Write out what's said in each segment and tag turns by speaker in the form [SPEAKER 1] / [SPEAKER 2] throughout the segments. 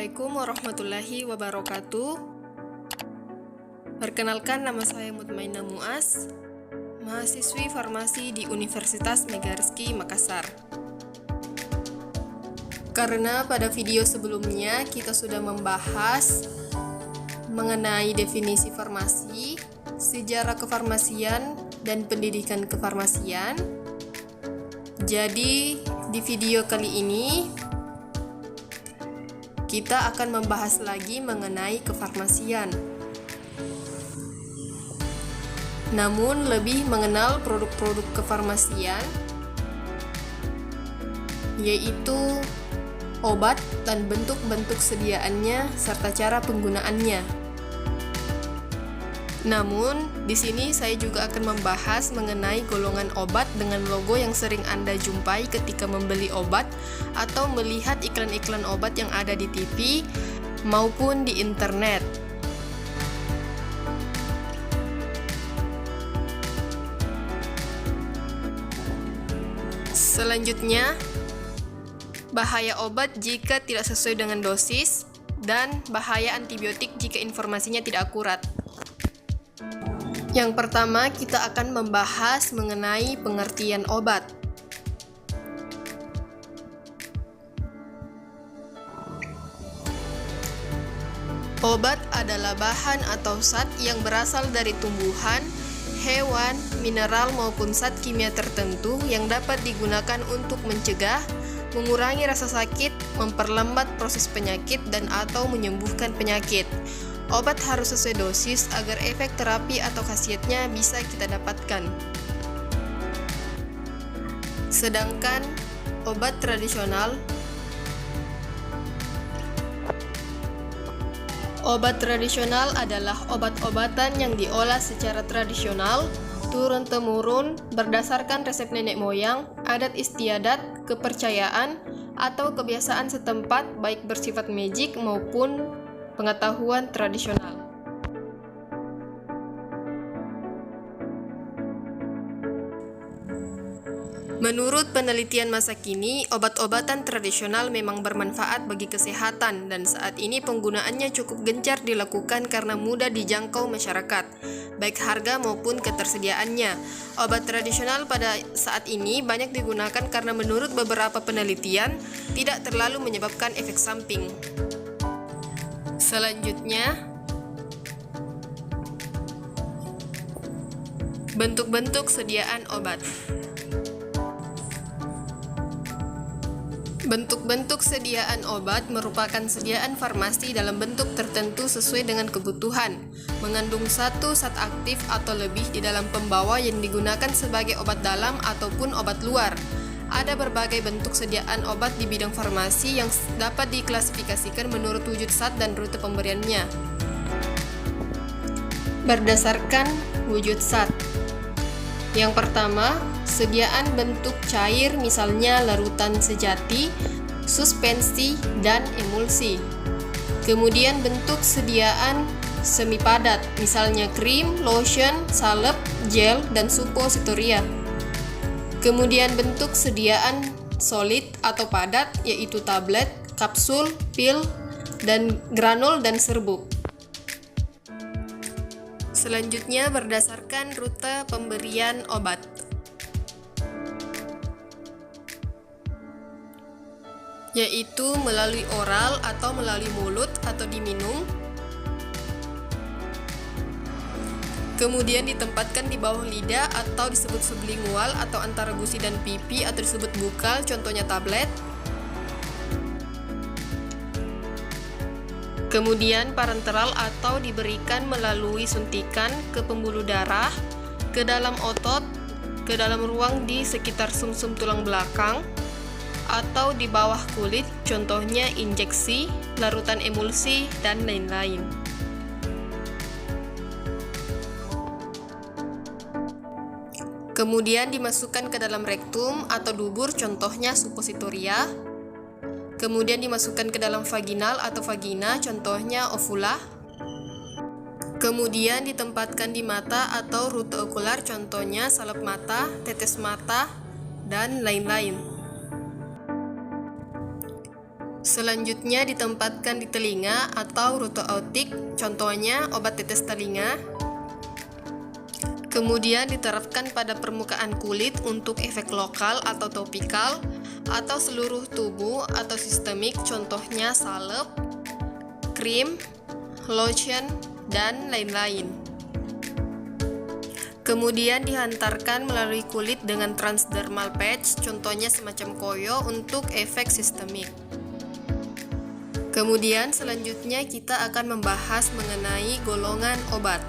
[SPEAKER 1] Assalamualaikum warahmatullahi wabarakatuh. Perkenalkan, nama saya Mutmainah Muaz, mahasiswi farmasi di Universitas Megarizky Makassar. Karena pada video sebelumnya kita sudah membahas mengenai definisi farmasi, sejarah kefarmasian, dan pendidikan kefarmasian. Jadi di video kali ini kita akan membahas lagi mengenai kefarmasian, namun lebih mengenal produk-produk kefarmasian, yaitu obat dan bentuk-bentuk sediaannya serta cara penggunaannya. Namun, di sini saya juga akan membahas mengenai golongan obat dengan logo yang sering Anda jumpai ketika membeli obat atau melihat iklan-iklan obat yang ada di TV maupun di internet. Selanjutnya, bahaya obat jika tidak sesuai dengan dosis dan bahaya antibiotik jika informasinya tidak akurat. Yang pertama, kita akan membahas mengenai pengertian obat. Obat adalah bahan atau zat yang berasal dari tumbuhan, hewan, mineral maupun zat kimia tertentu yang dapat digunakan untuk mencegah, mengurangi rasa sakit, memperlambat proses penyakit dan/atau menyembuhkan penyakit. Obat harus sesuai dosis agar efek terapi atau khasiatnya bisa kita dapatkan. Sedangkan obat tradisional adalah obat-obatan yang diolah secara tradisional, turun-temurun, berdasarkan resep nenek moyang, adat istiadat, kepercayaan, atau kebiasaan setempat, baik bersifat magic maupun pengetahuan tradisional. Menurut penelitian masa kini, obat-obatan tradisional memang bermanfaat bagi kesehatan dan saat ini penggunaannya cukup gencar dilakukan karena mudah dijangkau masyarakat, baik harga maupun ketersediaannya. Obat tradisional pada saat ini banyak digunakan karena menurut beberapa penelitian tidak terlalu menyebabkan efek samping. Selanjutnya, bentuk-bentuk sediaan obat. Bentuk-bentuk sediaan obat merupakan sediaan farmasi dalam bentuk tertentu sesuai dengan kebutuhan, mengandung satu zat aktif atau lebih di dalam pembawa yang digunakan sebagai obat dalam ataupun obat luar. Ada berbagai bentuk sediaan obat di bidang farmasi yang dapat diklasifikasikan menurut wujud zat dan rute pemberiannya. Berdasarkan wujud zat. Yang pertama, sediaan bentuk cair misalnya larutan sejati, suspensi, dan emulsi. Kemudian bentuk sediaan semi padat, misalnya krim, lotion, salep, gel, dan suppositoria. Kemudian bentuk sediaan solid atau padat, yaitu tablet, kapsul, pil, dan granul dan serbuk. Selanjutnya berdasarkan rute pemberian obat. Yaitu melalui oral atau melalui mulut atau diminum. Kemudian ditempatkan di bawah lidah atau disebut sublingual atau antara gusi dan pipi atau disebut bukal, contohnya tablet. Kemudian parenteral atau diberikan melalui suntikan ke pembuluh darah, ke dalam otot, ke dalam ruang di sekitar sumsum tulang belakang, atau di bawah kulit, contohnya injeksi, larutan emulsi, dan lain-lain. Kemudian dimasukkan ke dalam rektum atau dubur, contohnya suppositoria. Kemudian dimasukkan ke dalam vaginal atau vagina, contohnya ovula. Kemudian ditempatkan di mata atau rute okular, contohnya salep mata, tetes mata, dan lain-lain. Selanjutnya ditempatkan di telinga atau rute aortik, contohnya obat tetes telinga. Kemudian diterapkan pada permukaan kulit untuk efek lokal atau topikal, atau seluruh tubuh atau sistemik, contohnya salep, krim, lotion, dan lain-lain. Kemudian dihantarkan melalui kulit dengan transdermal patch, contohnya semacam koyo untuk efek sistemik. Kemudian selanjutnya kita akan membahas mengenai golongan obat.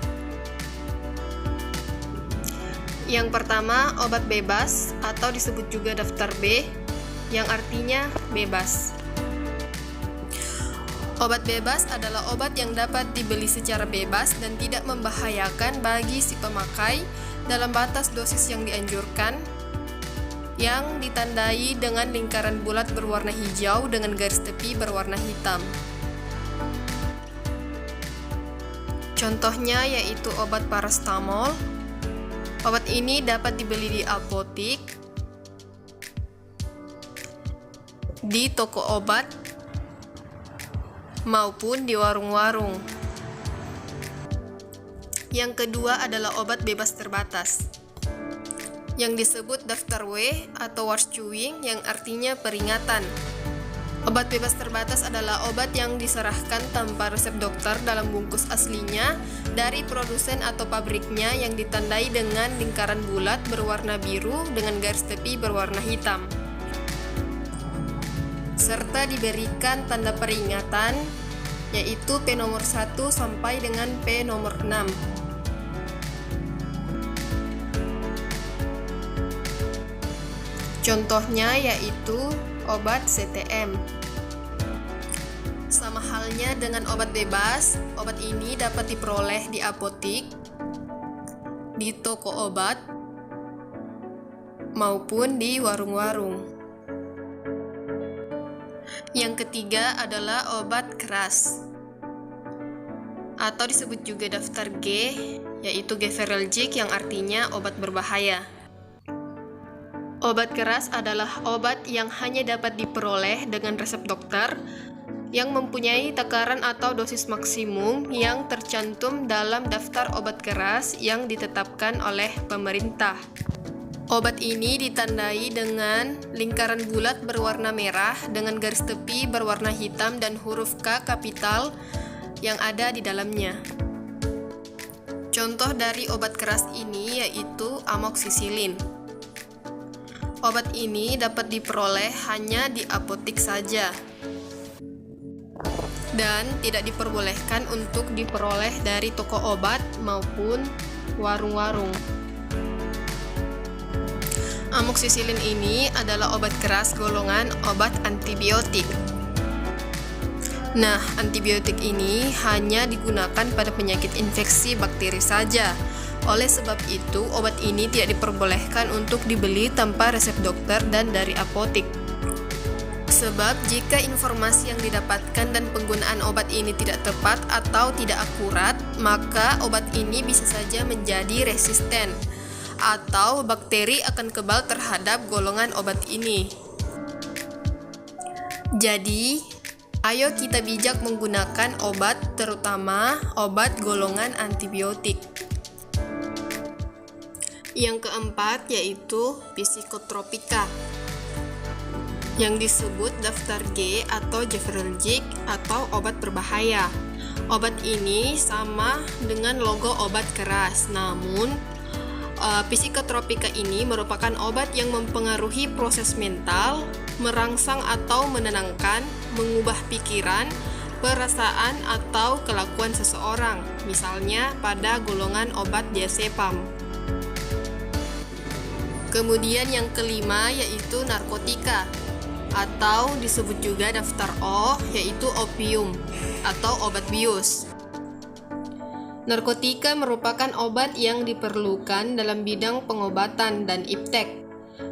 [SPEAKER 1] Yang pertama, obat bebas atau disebut juga daftar B, yang artinya bebas. Obat bebas adalah obat yang dapat dibeli secara bebas dan tidak membahayakan bagi si pemakai dalam batas dosis yang dianjurkan, yang ditandai dengan lingkaran bulat berwarna hijau dengan garis tepi berwarna hitam. Contohnya yaitu obat paracetamol. Obat ini dapat dibeli di apotik, di toko obat, maupun di warung-warung. Yang kedua adalah obat bebas terbatas, yang disebut daftar W atau warning, yang artinya peringatan. Obat bebas terbatas adalah obat yang diserahkan tanpa resep dokter dalam bungkus aslinya dari produsen atau pabriknya, yang ditandai dengan lingkaran bulat berwarna biru dengan garis tepi berwarna hitam, serta diberikan tanda peringatan yaitu P nomor 1 sampai dengan P nomor 6. Contohnya yaitu obat CTM. Sama halnya dengan obat bebas, obat ini dapat diperoleh di apotik, di toko obat, maupun di warung-warung. Yang ketiga adalah obat keras, atau disebut juga daftar G, yaitu Geverelgic, yang artinya obat berbahaya. Obat keras adalah obat yang hanya dapat diperoleh dengan resep dokter, yang mempunyai takaran atau dosis maksimum yang tercantum dalam daftar obat keras yang ditetapkan oleh pemerintah. Obat ini ditandai dengan lingkaran bulat berwarna merah dengan garis tepi berwarna hitam dan huruf K kapital yang ada di dalamnya. Contoh dari obat keras ini yaitu amoksisilin. Obat ini dapat diperoleh hanya di apotik saja dan tidak diperbolehkan untuk diperoleh dari toko obat maupun warung-warung. Amoksisilin ini adalah obat keras golongan obat antibiotik. Nah, antibiotik ini hanya digunakan pada penyakit infeksi bakteri saja. Oleh sebab itu, obat ini tidak diperbolehkan untuk dibeli tanpa resep dokter dan dari apotik. Sebab jika informasi yang didapatkan dan penggunaan obat ini tidak tepat atau tidak akurat, maka obat ini bisa saja menjadi resisten atau bakteri akan kebal terhadap golongan obat ini. Jadi, ayo kita bijak menggunakan obat, terutama obat golongan antibiotik. Yang keempat yaitu psikotropika, yang disebut daftar G atau Geverelgic atau obat berbahaya. Obat ini sama dengan logo obat keras, namun psikotropika ini merupakan obat yang mempengaruhi proses mental, merangsang atau menenangkan, mengubah pikiran, perasaan atau kelakuan seseorang, misalnya pada golongan obat diazepam. Kemudian yang kelima yaitu narkotika, atau disebut juga daftar O, yaitu opium atau obat bius. Narkotika merupakan obat yang diperlukan dalam bidang pengobatan dan iptek,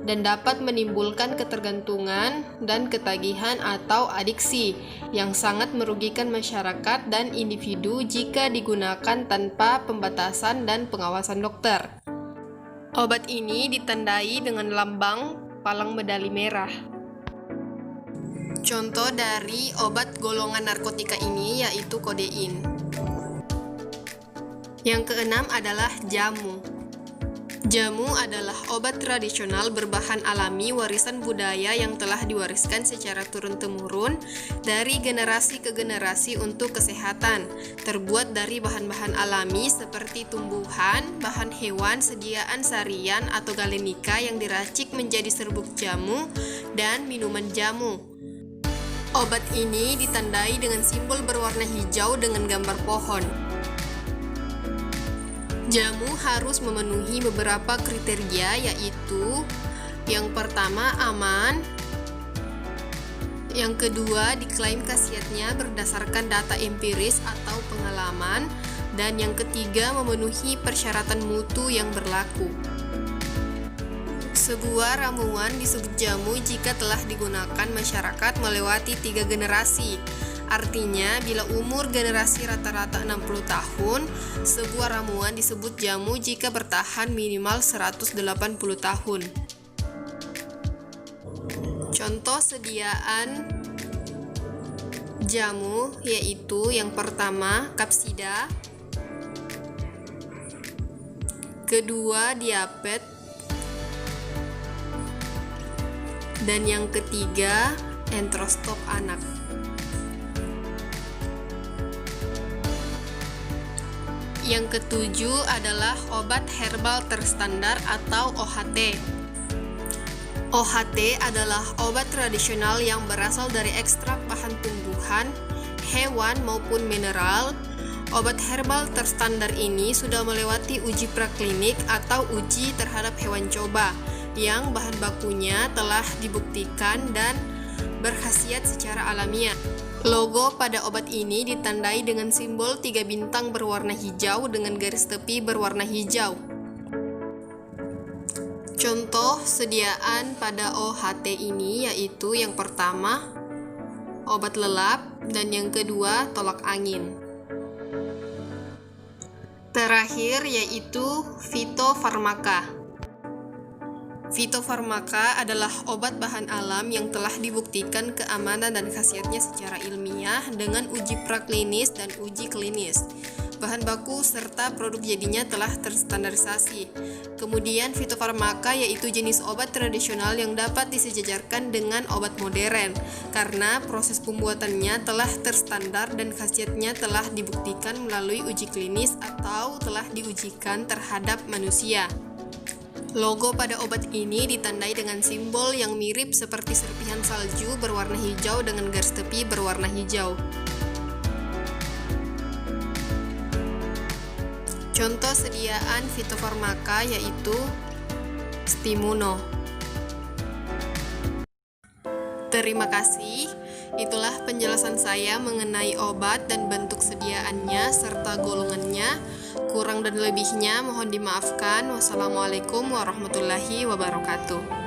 [SPEAKER 1] dan dapat menimbulkan ketergantungan dan ketagihan atau adiksi yang sangat merugikan masyarakat dan individu jika digunakan tanpa pembatasan dan pengawasan dokter. Obat ini ditandai dengan lambang palang medali merah. Contoh dari obat golongan narkotika ini yaitu kodein. Yang keenam adalah jamu. Jamu adalah obat tradisional berbahan alami warisan budaya yang telah diwariskan secara turun-temurun dari generasi ke generasi untuk kesehatan. Terbuat dari bahan-bahan alami seperti tumbuhan, bahan hewan, sediaan sarian atau galenika yang diracik menjadi serbuk jamu dan minuman jamu. Obat ini ditandai dengan simbol berwarna hijau dengan gambar pohon. Jamu harus memenuhi beberapa kriteria, yaitu yang pertama aman, yang kedua diklaim khasiatnya berdasarkan data empiris atau pengalaman, dan yang ketiga memenuhi persyaratan mutu yang berlaku. Sebuah ramuan disebut jamu jika telah digunakan masyarakat melewati 3 generasi. Artinya, bila umur generasi rata-rata 60 tahun, sebuah ramuan disebut jamu jika bertahan minimal 180 tahun. Contoh sediaan jamu yaitu yang pertama kapsida, kedua diabet, dan yang ketiga enterostop anak. Yang ketujuh adalah obat herbal terstandar atau OHT. OHT adalah obat tradisional yang berasal dari ekstrak bahan tumbuhan, hewan maupun mineral. Obat herbal terstandar ini sudah melewati uji praklinik atau uji terhadap hewan coba yang bahan bakunya telah dibuktikan dan berkhasiat secara alamiah. Logo pada obat ini ditandai dengan simbol 3 bintang berwarna hijau dengan garis tepi berwarna hijau. Contoh sediaan pada OHT ini yaitu yang pertama obat lelap dan yang kedua tolak angin. Terakhir yaitu fitofarmaka. Fitofarmaka adalah obat bahan alam yang telah dibuktikan keamanan dan khasiatnya secara ilmiah dengan uji praklinis dan uji klinis. Bahan baku serta produk jadinya telah terstandarisasi. Kemudian fitofarmaka yaitu jenis obat tradisional yang dapat disejajarkan dengan obat modern karena proses pembuatannya telah terstandar dan khasiatnya telah dibuktikan melalui uji klinis atau telah diujikan terhadap manusia. Logo pada obat ini ditandai dengan simbol yang mirip seperti serpihan salju berwarna hijau dengan garis tepi berwarna hijau. Contoh sediaan fitofarmaka yaitu Stimuno. Terima kasih. Itulah penjelasan saya mengenai obat dan bentuk sediaannya serta golongannya. Kurang dan lebihnya mohon dimaafkan. Wassalamualaikum warahmatullahi wabarakatuh.